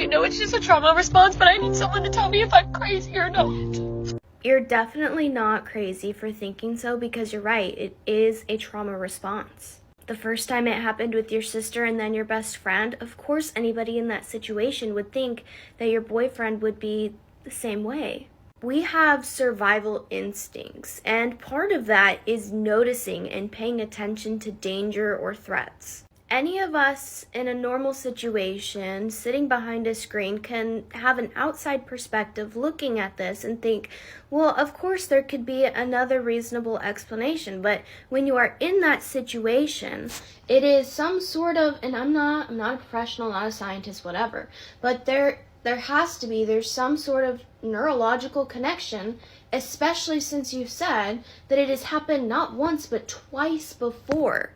I know it's just a trauma response, but I need someone to tell me if I'm crazy or not. You're definitely not crazy for thinking so, because you're right, it is a trauma response. The first time it happened with your sister and then your best friend, of course anybody in that situation would think that your boyfriend would be the same way. We have survival instincts, and part of that is noticing and paying attention to danger or threats. Any of us in a normal situation sitting behind a screen can have an outside perspective looking at this and think, well, of course there could be another reasonable explanation. But when you are in that situation, it is some sort of, and I'm not a professional, not a scientist, whatever, but there's some sort of neurological connection, especially since you said that it has happened not once but twice before.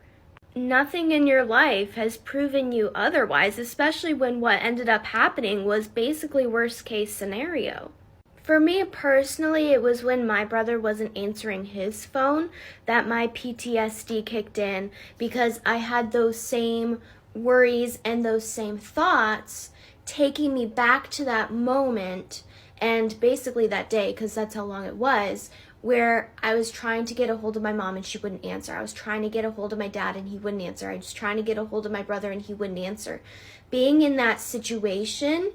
Nothing in your life has proven you otherwise, especially when what ended up happening was basically worst case scenario. For me personally, it was when my brother wasn't answering his phone that my PTSD kicked in, because I had those same worries and those same thoughts taking me back to that moment and basically that day, because that's how long it was, where I was trying to get a hold of my mom and she wouldn't answer. I was trying to get a hold of my dad and he wouldn't answer. I was trying to get a hold of my brother and he wouldn't answer. Being in that situation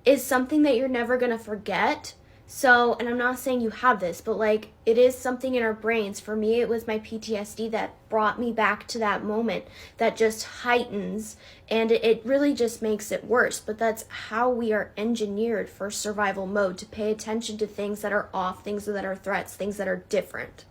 is something that you're never going to forget. So, and I'm not saying you have this, but like, it is something in our brains. For me, it was my PTSD that brought me back to that moment that just heightens, and it really just makes it worse. But that's how we are engineered for survival mode, to pay attention to things that are off, things that are threats, things that are different.